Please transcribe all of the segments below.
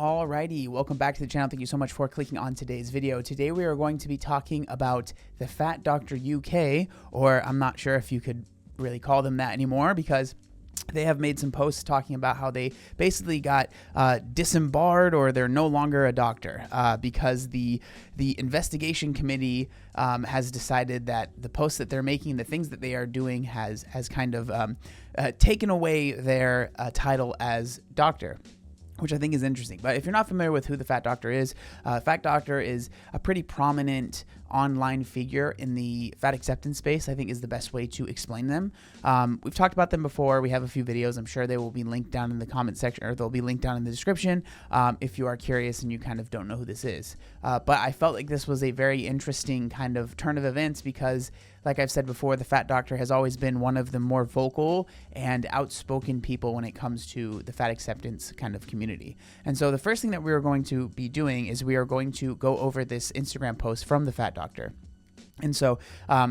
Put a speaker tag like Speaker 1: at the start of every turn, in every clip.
Speaker 1: Alrighty, welcome back to the channel. Thank you so much for clicking on today's video. Today we are going to be talking about the Fat Doctor UK, or I'm not sure if you could really call them that anymore, because they have made some posts talking about how they basically got disembarred, or they're no longer a doctor because the investigation committee has decided that the posts that they're making, the things that they are doing, has kind of taken away their title as doctor, which I think is interesting. But if you're not familiar with who the Fat Doctor is a pretty prominent online figure in the fat acceptance space, I think is the best way to explain them. We've talked about them before. We have a few videos. I'm sure they will be linked down in the comment section, or they'll be linked down in the description if you are curious and you kind of don't know who this is. But I felt like this was a very interesting kind of turn of events because, like I've said before, the Fat Doctor has always been one of the more vocal and outspoken people when it comes to the fat acceptance kind of community. And so the first thing that we are going to be doing is we are going to go over this Instagram post from the Fat Doctor. And so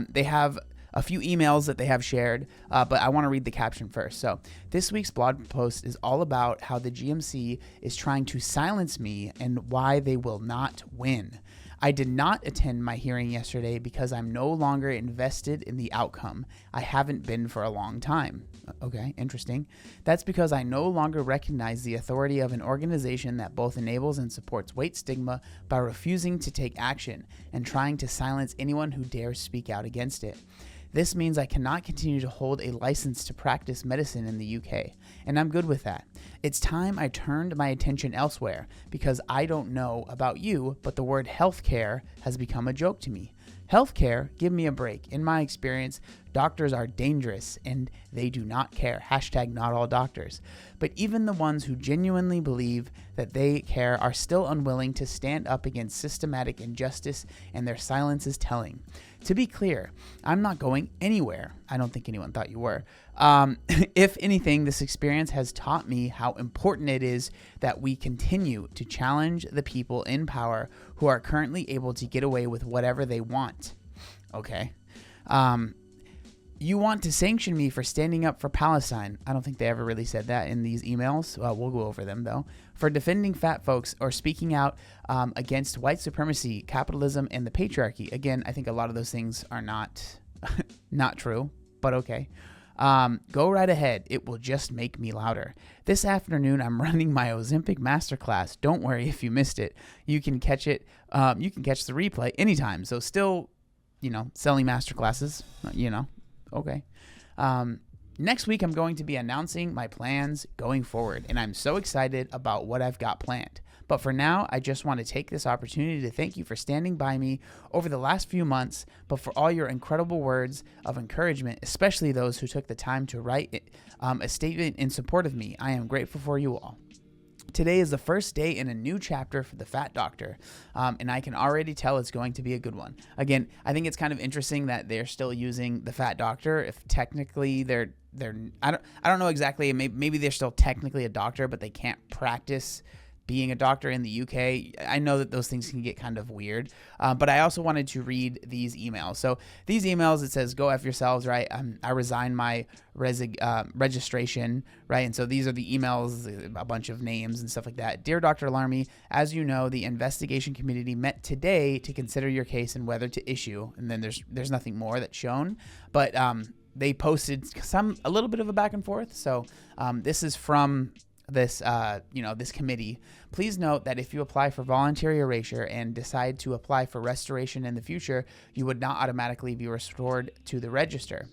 Speaker 1: they have a few emails that they have shared, but I want to read the caption first. So this week's blog post is all about how the GMC is trying to silence me and why they will not win. I did not attend my hearing yesterday because I'm no longer invested in the outcome. I haven't been for a long time. Okay, interesting. That's because I no longer recognize the authority of an organization that both enables and supports weight stigma by refusing to take action and trying to silence anyone who dares speak out against it. This means I cannot continue to hold a license to practice medicine in the UK, and I'm good with that. It's time I turned my attention elsewhere, because I don't know about you, but the word healthcare has become a joke to me. Healthcare, give me a break. In my experience, doctors are dangerous and they do not care. Hashtag not all doctors. But even the ones who genuinely believe that they care are still unwilling to stand up against systematic injustice, and their silence is telling. To be clear, I'm not going anywhere. I don't think anyone thought you were. If anything, this experience has taught me how important it is that we continue to challenge the people in power who are currently able to get away with whatever they want. Okay. You want to sanction me for standing up for Palestine. I don't think they ever really said that in these emails. We'll go over them, though. For defending fat folks or speaking out against white supremacy, capitalism, and the patriarchy. Again, I think a lot of those things are not true, but okay. Go right ahead. It will just make me louder. This afternoon, I'm running my Ozempic masterclass. Don't worry if you missed it. You can catch it. You can catch the replay anytime. So still, selling masterclasses, Okay. Next week, I'm going to be announcing my plans going forward, and I'm so excited about what I've got planned. But for now, I just want to take this opportunity to thank you for standing by me over the last few months, but for all your incredible words of encouragement, especially those who took the time to write a statement in support of me. I am grateful for you all. Today is the first day in a new chapter for the Fat Doctor, and I can already tell it's going to be a good one. Again, I think it's kind of interesting that they're still using the Fat Doctor. If technically they're I don't know exactly. Maybe they're still technically a doctor, but they can't practice being a doctor in the UK. I know that those things can get kind of weird, but I also wanted to read these emails. So these emails, it says, go F yourselves, right? I resign my registration, right? And so these are the emails, a bunch of names and stuff like that. Dear Dr. Alarmy, as you know, the investigation committee met today to consider your case and whether to issue. And then there's nothing more that's shown, but they posted a little bit of a back and forth. So this is from this committee. Please note that if you apply for voluntary erasure and decide to apply for restoration in the future, you would not automatically be restored to the register.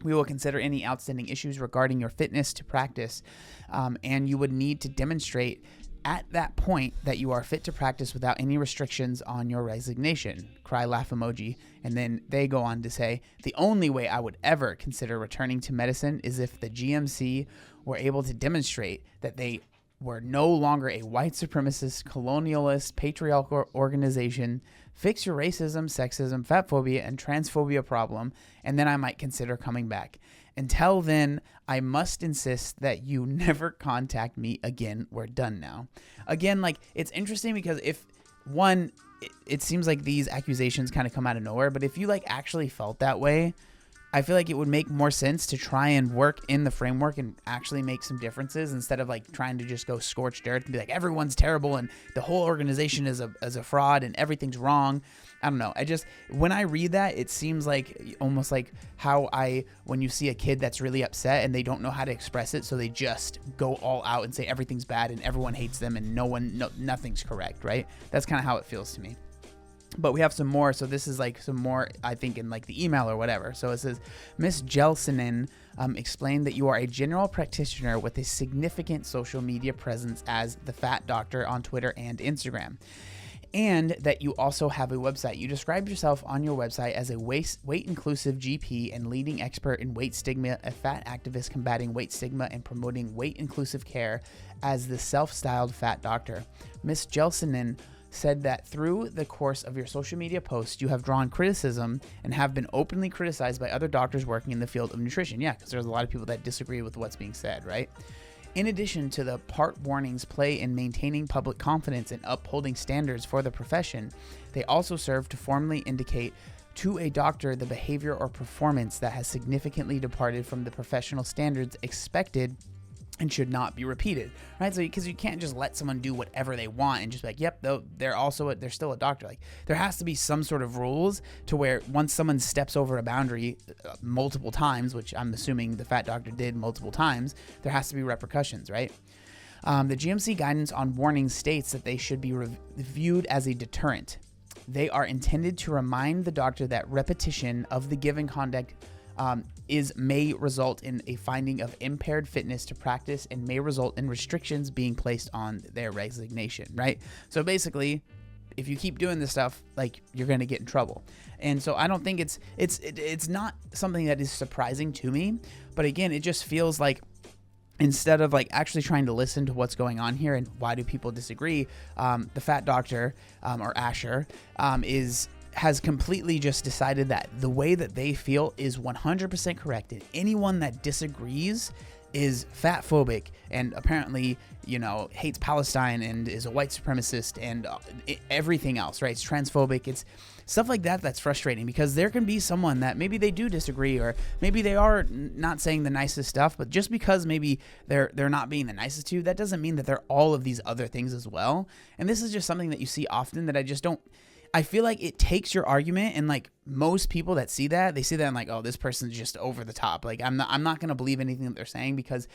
Speaker 1: We will consider any outstanding issues regarding your fitness to practice, and you would need to demonstrate at that point that you are fit to practice without any restrictions on your resignation. Cry laugh emoji. And then they go on to say, the only way I would ever consider returning to medicine is if the GMC were able to demonstrate that they were no longer a white supremacist, colonialist, patriarchal organization. Fix your racism, sexism, fatphobia, and transphobia problem, and then I might consider coming back. Until then, I must insist that you never contact me again. We're done now. Again, it's interesting because it seems like these accusations kind of come out of nowhere, but if you actually felt that way, I feel like it would make more sense to try and work in the framework and actually make some differences instead of like trying to just go scorched earth and be like, everyone's terrible and the whole organization is a fraud and everything's wrong. I don't know. When I read that, it seems like almost like when you see a kid that's really upset and they don't know how to express it, so they just go all out and say everything's bad and everyone hates them and nothing's correct, right? That's kind of how it feels to me. But we have some more. So this is like some more, I think, in like the email or whatever. So it says, Miss Jelsinen explained that you are a general practitioner with a significant social media presence as the Fat Doctor on Twitter and Instagram, and that you also have a website. You describe yourself on your website as a weight-inclusive GP and leading expert in weight stigma, a fat activist combating weight stigma and promoting weight-inclusive care as the self-styled Fat Doctor. Miss Jelsinen said that through the course of your social media posts, you have drawn criticism and have been openly criticized by other doctors working in the field of nutrition. Yeah, because there's a lot of people that disagree with what's being said, right? In addition to the part warnings play in maintaining public confidence and upholding standards for the profession, they also serve to formally indicate to a doctor the behavior or performance that has significantly departed from the professional standards expected and should not be repeated, right? So because you can't just let someone do whatever they want and just be like, yep, they're still a doctor. Like there has to be some sort of rules to where once someone steps over a boundary multiple times, which I'm assuming the Fat Doctor did multiple times, there has to be repercussions, right? The GMC guidance on warnings states that they should be viewed as a deterrent. They are intended to remind the doctor that repetition of the given conduct may result in a finding of impaired fitness to practice and may result in restrictions being placed on their resignation, right? So basically, if you keep doing this stuff, like you're going to get in trouble. And so I don't think it's not something that is surprising to me, but again, it just feels like instead of like actually trying to listen to what's going on here and why do people disagree, the Fat Doctor or Asher has completely just decided that the way that they feel is 100% correct, and anyone that disagrees is fat phobic and apparently, hates Palestine and is a white supremacist and everything else, right? It's transphobic. It's stuff like that that's frustrating because there can be someone that maybe they do disagree or maybe they are not saying the nicest stuff, but just because maybe they're not being the nicest to you, that doesn't mean that they're all of these other things as well. And this is just something that you see often that I feel like it takes your argument, and like most people that see that, they see that and like, oh, this person's just over the top. Like I'm not gonna believe anything that they're saying because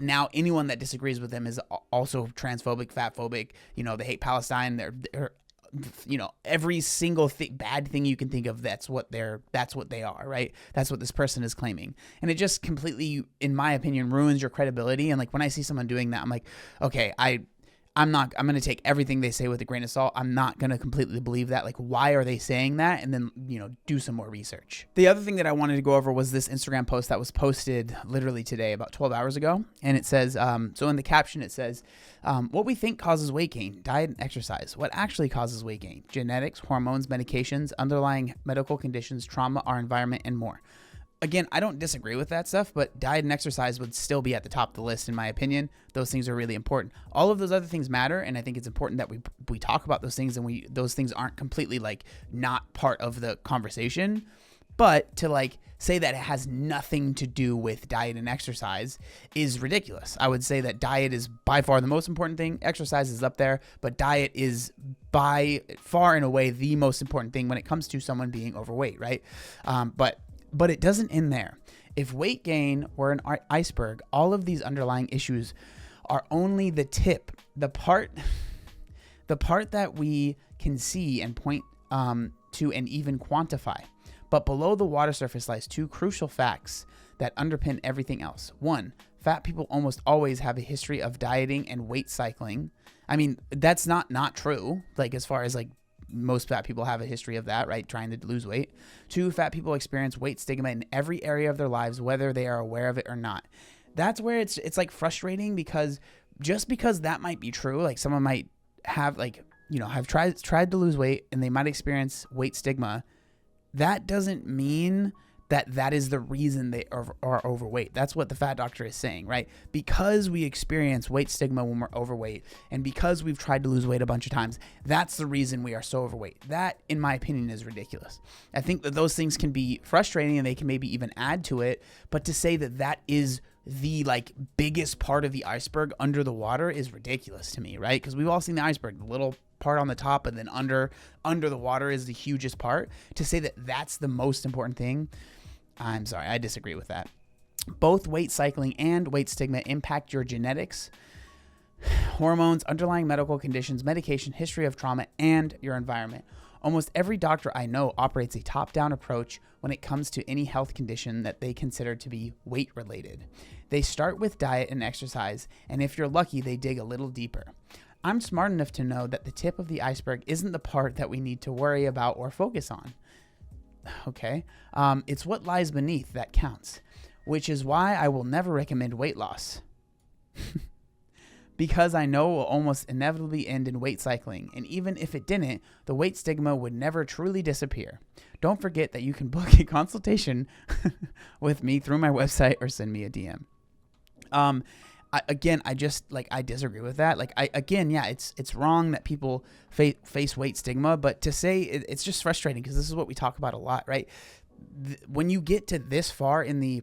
Speaker 1: now anyone that disagrees with them is also transphobic, fat phobic. They hate Palestine. They're every single bad thing you can think of. That's what they are, right? That's what this person is claiming, and it just completely, in my opinion, ruins your credibility. And like when I see someone doing that, I'm like, okay, I'm going to take everything they say with a grain of salt. I'm not going to completely believe that. Like, why are they saying that? And then, do some more research. The other thing that I wanted to go over was this Instagram post that was posted literally today, about 12 hours ago. And it says, so in the caption, it says, what we think causes weight gain, diet and exercise. What actually causes weight gain? Genetics, hormones, medications, underlying medical conditions, trauma, our environment, and more. Again, I don't disagree with that stuff, but diet and exercise would still be at the top of the list, in my opinion. Those things are really important. All of those other things matter, and I think it's important that we talk about those things, and those things aren't completely like not part of the conversation. But to like say that it has nothing to do with diet and exercise is ridiculous. I would say that diet is by far the most important thing. Exercise is up there, but diet is by far and away the most important thing when it comes to someone being overweight, right? But it doesn't end there. If weight gain were an iceberg, all of these underlying issues are only the tip, the part that we can see and point to and even quantify. But below the water surface lies two crucial facts that underpin everything else. One, fat people almost always have a history of dieting and weight cycling. I mean, that's not true. Like as far as like most fat people have a history of that, right? Trying to lose weight. Two, fat people experience weight stigma in every area of their lives, whether they are aware of it or not. That's where it's like frustrating because just because that might be true, like someone might have have tried to lose weight and they might experience weight stigma. That doesn't mean that is the reason they are overweight. That's what the fat doctor is saying, right? Because we experience weight stigma when we're overweight, and because we've tried to lose weight a bunch of times, that's the reason we are so overweight. That, in my opinion, is ridiculous. I think that those things can be frustrating and they can maybe even add to it, but to say that that is the like biggest part of the iceberg under the water is ridiculous to me, right? Because we've all seen the iceberg, the little part on the top, and then under the water is the hugest part. To say that that's the most important thing, I'm sorry, I disagree with that. Both weight cycling and weight stigma impact your genetics, hormones, underlying medical conditions, medication, history of trauma, and your environment. Almost every doctor I know operates a top-down approach when it comes to any health condition that they consider to be weight-related. They start with diet and exercise, and if you're lucky, they dig a little deeper. I'm smart enough to know that the tip of the iceberg isn't the part that we need to worry about or focus on. Okay, it's what lies beneath that counts, which is why I will never recommend weight loss. Because I know it will almost inevitably end in weight cycling, and even if it didn't, the weight stigma would never truly disappear. Don't forget that you can book a consultation with me through my website or send me a DM. I disagree with that. It's wrong that people face weight stigma, but to say it's just frustrating because this is what we talk about a lot, right? When you get to this far in the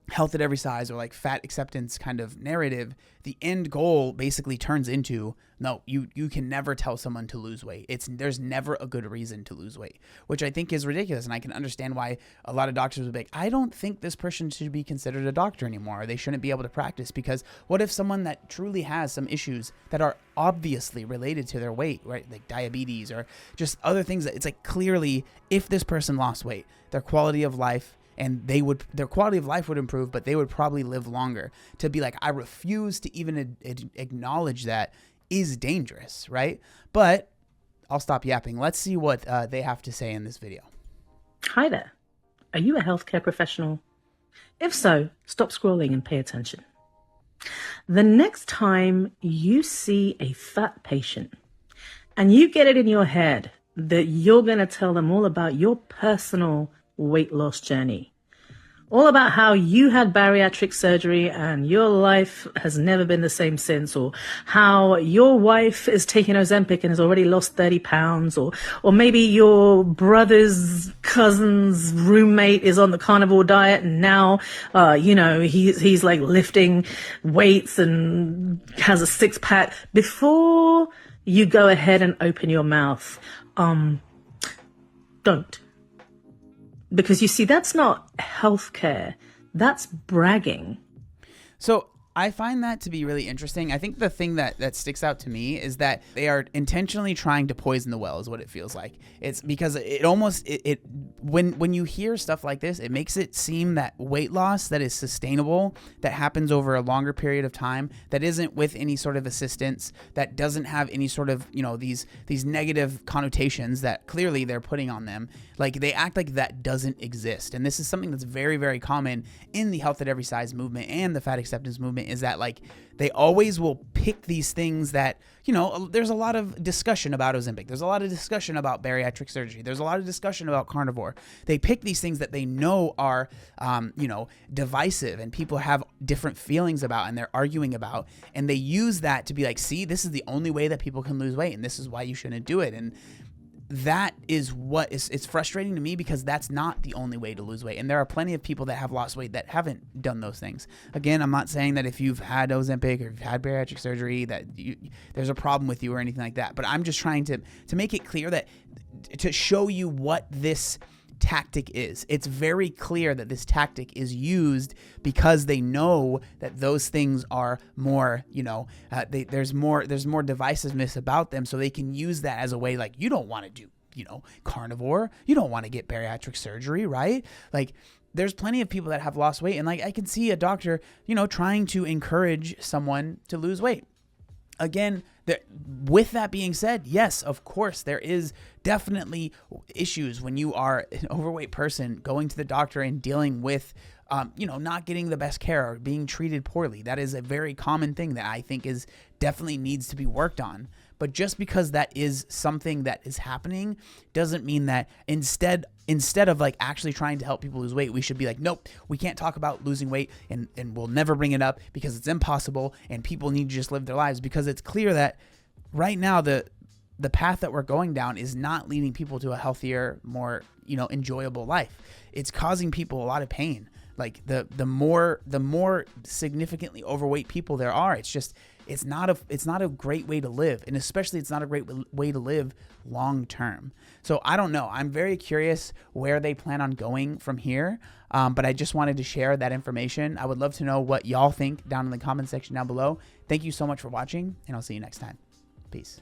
Speaker 1: health at every size or like fat acceptance kind of narrative, the end goal basically turns into, no, you can never tell someone to lose weight. There's never a good reason to lose weight, which I think is ridiculous. And I can understand why a lot of doctors would be like, I don't think this person should be considered a doctor anymore. Or they shouldn't be able to practice, because what if someone that truly has some issues that are obviously related to their weight, right? Like diabetes or just other things that it's like clearly if this person lost weight, their quality of life and their quality of life would improve, but they would probably live longer. To be like, I refuse to even acknowledge that is dangerous, right? But I'll stop yapping. Let's see what they have to say in this video.
Speaker 2: Hi there. Are you a healthcare professional? If so, stop scrolling and pay attention. The next time you see a fat patient and you get it in your head that you're going to tell them all about your personal weight loss journey, all about how you had bariatric surgery and your life has never been the same since, or how your wife is taking Ozempic and has already lost 30 pounds, or maybe your brother's cousin's roommate is on the carnivore diet and now, he's like lifting weights and has a six pack. Before you go ahead and open your mouth, don't. Because you see, that's not healthcare. That's bragging.
Speaker 1: So I find that to be really interesting. I think the thing that sticks out to me is that they are intentionally trying to poison the well, is what it feels like. It's because when you hear stuff like this, it makes it seem that weight loss that is sustainable, that happens over a longer period of time, that isn't with any sort of assistance, that doesn't have any sort of, these negative connotations that clearly they're putting on them. Like, they act like that doesn't exist. And this is something that's very, very common in the health at every size movement and the fat acceptance movement, is that like they always will pick these things that, there's a lot of discussion about Ozempic. There's a lot of discussion about bariatric surgery. There's a lot of discussion about carnivore. They pick these things that they know are, divisive and people have different feelings about and they're arguing about. And they use that to be like, see, this is the only way that people can lose weight and this is why you shouldn't do it. And that is what it's frustrating to me, because that's not the only way to lose weight. And there are plenty of people that have lost weight that haven't done those things. Again, I'm not saying that if you've had Ozempic or you've had bariatric surgery that there's a problem with you or anything like that. But I'm just trying to make it clear that to show you what this tactic is. It's very clear that this tactic is used because they know that those things are more, there's more divisiveness about them, so they can use that as a way, like, you don't want to do, carnivore, you don't want to get bariatric surgery, right? Like, there's plenty of people that have lost weight, and like I can see a doctor, trying to encourage someone to lose weight. Again, with that being said, yes, of course, there is definitely issues when you are an overweight person going to the doctor and dealing with not getting the best care or being treated poorly. That is a very common thing that I think is definitely needs to be worked on. But just because that is something that is happening doesn't mean that instead of like actually trying to help people lose weight, we should be like, nope, we can't talk about losing weight and we'll never bring it up because it's impossible and people need to just live their lives, because it's clear that right now the path that we're going down is not leading people to a healthier, more, enjoyable life. It's causing people a lot of pain. Like the more significantly overweight people there are, it's not a great way to live, and especially it's not a great way to live long term. So I don't know. I'm very curious where they plan on going from here. But I just wanted to share that information. I would love to know what y'all think down in the comment section down below. Thank you so much for watching, and I'll see you next time. Peace.